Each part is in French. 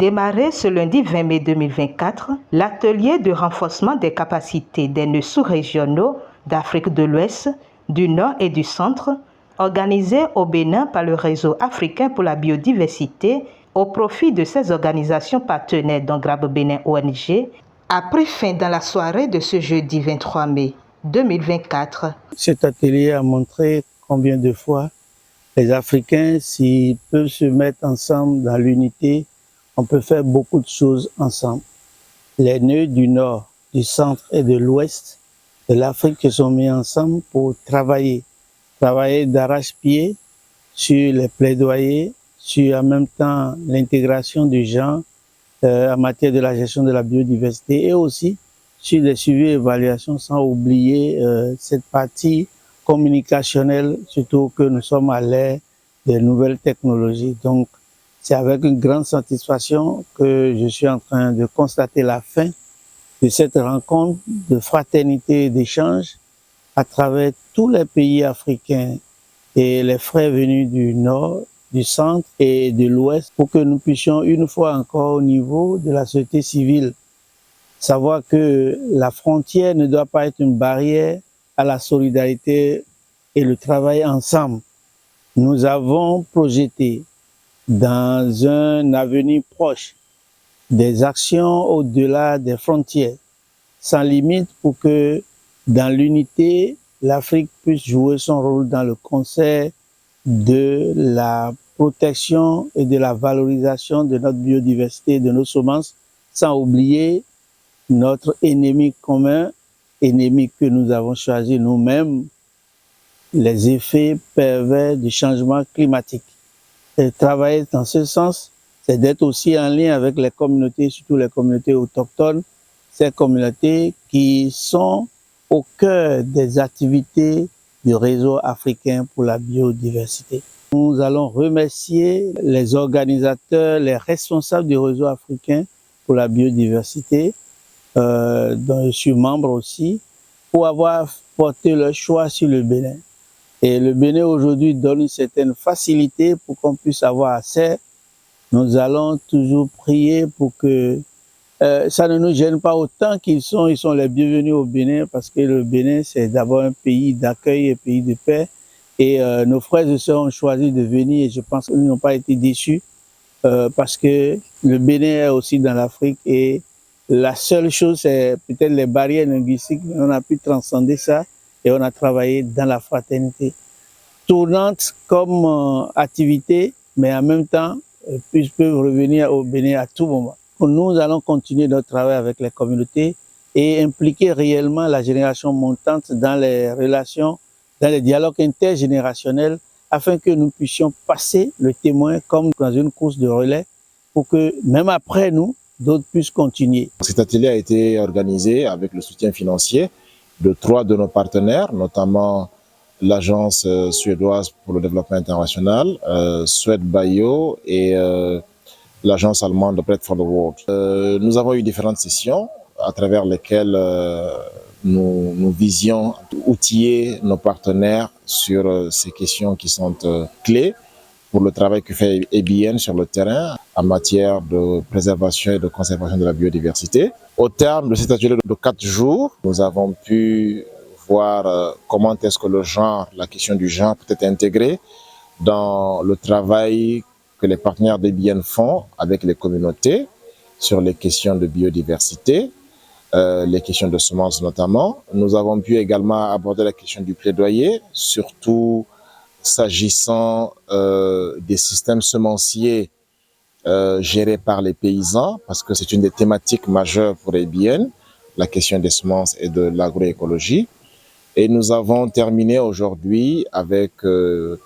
Démarré ce lundi 20 mai 2024, l'atelier de renforcement des capacités des nœuds sous-régionaux d'Afrique de l'Ouest, du Nord et du Centre, organisé au Bénin par le Réseau africain pour la biodiversité au profit de ses organisations partenaires dont Grabe Bénin ONG, a pris fin dans la soirée de ce jeudi 23 mai 2024. Cet atelier a montré combien de fois les Africains, s'ils peuvent se mettre ensemble dans l'unité, on peut faire beaucoup de choses ensemble. Les nœuds du Nord, du Centre et de l'Ouest de l'Afrique se sont mis ensemble pour travailler d'arrache-pied sur les plaidoyers, sur en même temps l'intégration du genre en matière de la gestion de la biodiversité et aussi sur les suivis et évaluations, sans oublier cette partie communicationnelle, surtout que nous sommes à l'ère des nouvelles technologies. Donc, c'est avec une grande satisfaction que je suis en train de constater la fin de cette rencontre de fraternité et d'échange à travers tous les pays africains et les frères venus du Nord, du Centre et de l'Ouest pour que nous puissions une fois encore au niveau de la société civile savoir que la frontière ne doit pas être une barrière à la solidarité et le travail ensemble. Nous avons projeté dans un avenir proche des actions au-delà des frontières, sans limite, pour que dans l'unité, l'Afrique puisse jouer son rôle dans le concert de la protection et de la valorisation de notre biodiversité et de nos semences, sans oublier notre ennemi commun, ennemi que nous avons choisi nous-mêmes, les effets pervers du changement climatique. Et travailler dans ce sens, c'est d'être aussi en lien avec les communautés, surtout les communautés autochtones, ces communautés qui sont au cœur des activités du réseau africain pour la biodiversité. Nous allons remercier les organisateurs, les responsables du réseau africain pour la biodiversité, dont je suis membre aussi, pour avoir porté leur choix sur le Bénin. Et le Bénin aujourd'hui donne une certaine facilité pour qu'on puisse avoir accès. Nous allons toujours prier pour que ça ne nous gêne pas autant ils sont les bienvenus au Bénin, parce que le Bénin c'est d'abord un pays d'accueil, un pays de paix. Et nos frères et sœurs ont choisi de venir et je pense qu'ils n'ont pas été déçus parce que le Bénin est aussi dans l'Afrique et la seule chose c'est peut-être les barrières linguistiques, mais on a pu transcender ça et on a travaillé dans la fraternité. Tournante comme activité, mais en même temps, ils peuvent revenir au Bénin à tout moment. Nous allons continuer notre travail avec les communautés et impliquer réellement la génération montante dans les relations, dans les dialogues intergénérationnels, afin que nous puissions passer le témoin comme dans une course de relais, pour que même après nous, d'autres puissent continuer. Cet atelier a été organisé avec le soutien financier de 3 de nos partenaires, notamment l'agence suédoise pour le développement international, Swed Bio et l'agence allemande Bread for the World. Nous avons eu différentes sessions à travers lesquelles nous visions outiller nos partenaires sur ces questions qui sont clés pour le travail que fait ABN sur le terrain en matière de préservation et de conservation de la biodiversité. Au terme de cet atelier de 4 jours, nous avons pu voir comment est-ce que le genre, la question du genre peut être intégrée dans le travail que les partenaires d'ABN font avec les communautés sur les questions de biodiversité, les questions de semences notamment. Nous avons pu également aborder la question du plaidoyer, surtout s'agissant des systèmes semenciers gérés par les paysans, parce que c'est une des thématiques majeures pour ABN, la question des semences et de l'agroécologie. Et nous avons terminé aujourd'hui avec le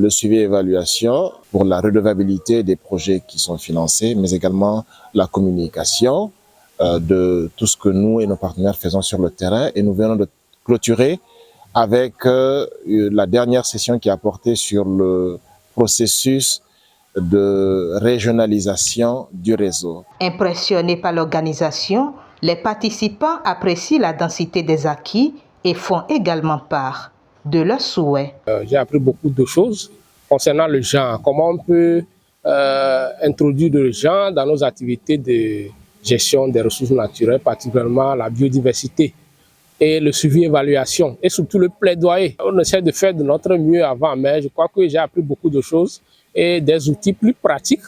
suivi et évaluation pour la redevabilité des projets qui sont financés, mais également la communication de tout ce que nous et nos partenaires faisons sur le terrain. Et nous venons de clôturer avec la dernière session qui a porté sur le processus de régionalisation du réseau. Impressionnés par l'organisation, les participants apprécient la densité des acquis et font également part de leurs souhaits. J'ai appris beaucoup de choses concernant le genre, comment on peut introduire le genre dans nos activités de gestion des ressources naturelles, particulièrement la biodiversité et le suivi-évaluation et surtout le plaidoyer. On essaie de faire de notre mieux avant, mais je crois que j'ai appris beaucoup de choses et des outils plus pratiques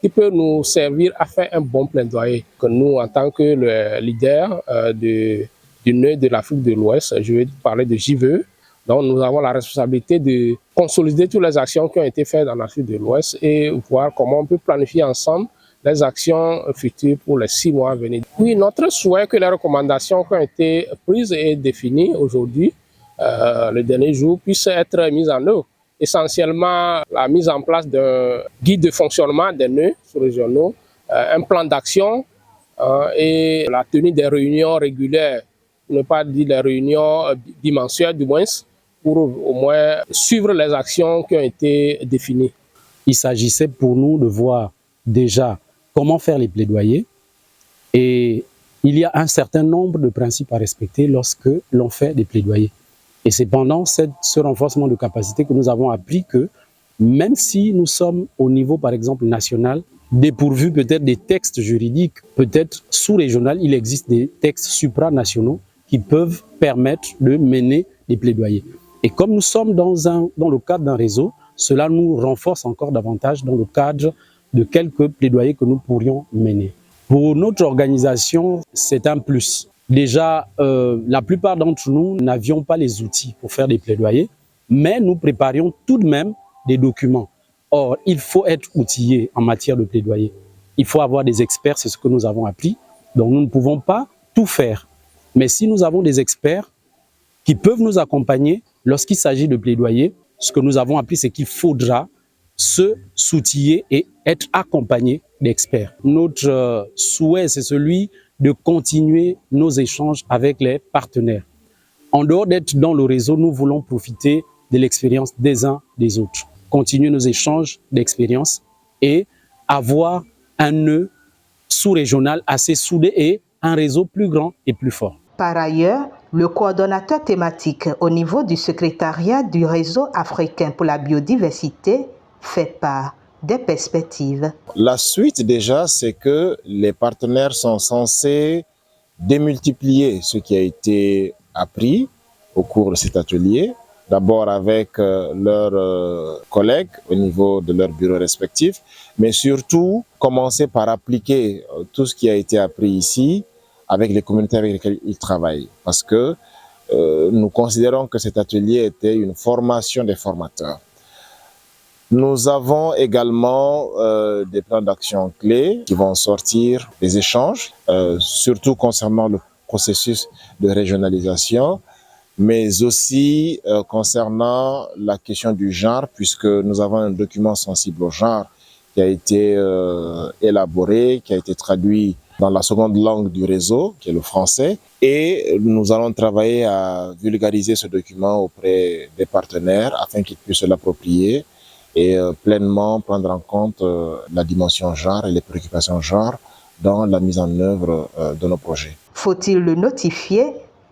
qui peuvent nous servir à faire un bon plaidoyer. Que nous, en tant que le leader du nœud de l'Afrique de l'Ouest, je vais parler de JVE, donc nous avons la responsabilité de consolider toutes les actions qui ont été faites dans l'Afrique de l'Ouest et voir comment on peut planifier ensemble les actions futures pour les 6 mois à venir. Oui, notre souhait est que les recommandations qui ont été prises et définies aujourd'hui, le dernier jour, puissent être mises en œuvre. Essentiellement, la mise en place d'un guide de fonctionnement des nœuds sous-régionaux, un plan d'action et la tenue des réunions régulières, pour ne pas dire les réunions bimensuelles du moins, pour au moins suivre les actions qui ont été définies. Il s'agissait pour nous de voir déjà comment faire les plaidoyers et il y a un certain nombre de principes à respecter lorsque l'on fait des plaidoyers. Et c'est pendant ce renforcement de capacité que nous avons appris que même si nous sommes au niveau, par exemple, national, dépourvu peut-être des textes juridiques, peut-être sous-régional, il existe des textes supranationaux qui peuvent permettre de mener des plaidoyers. Et comme nous sommes dans le cadre d'un réseau, cela nous renforce encore davantage dans le cadre de quelques plaidoyers que nous pourrions mener. Pour notre organisation, c'est un plus. Déjà, la plupart d'entre nous n'avions pas les outils pour faire des plaidoyers, mais nous préparions tout de même des documents. Or, il faut être outillé en matière de plaidoyer. Il faut avoir des experts, c'est ce que nous avons appris. Donc, nous ne pouvons pas tout faire. Mais si nous avons des experts qui peuvent nous accompagner lorsqu'il s'agit de plaidoyer, ce que nous avons appris, c'est qu'il faudra se s'outiller et être accompagné d'experts. Notre souhait, c'est celui de continuer nos échanges avec les partenaires. En dehors d'être dans le réseau, nous voulons profiter de l'expérience des uns des autres, continuer nos échanges d'expérience et avoir un nœud sous-régional assez soudé et un réseau plus grand et plus fort. Par ailleurs, le coordonnateur thématique au niveau du secrétariat du réseau africain pour la biodiversité fait part des perspectives. La suite déjà, c'est que les partenaires sont censés démultiplier ce qui a été appris au cours de cet atelier, d'abord avec leurs collègues au niveau de leurs bureaux respectifs, mais surtout commencer par appliquer tout ce qui a été appris ici avec les communautés avec lesquelles ils travaillent. Parce que nous considérons que cet atelier était une formation des formateurs. Nous avons également des plans d'action clés qui vont sortir des échanges, surtout concernant le processus de régionalisation, mais aussi concernant la question du genre, puisque nous avons un document sensible au genre qui a été élaboré, qui a été traduit dans la seconde langue du réseau, qui est le français, et nous allons travailler à vulgariser ce document auprès des partenaires afin qu'ils puissent l'approprier et pleinement prendre en compte la dimension genre et les préoccupations genre dans la mise en œuvre de nos projets. Faut-il le notifier?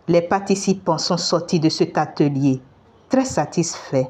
Les participants sont sortis de cet atelier très satisfaits.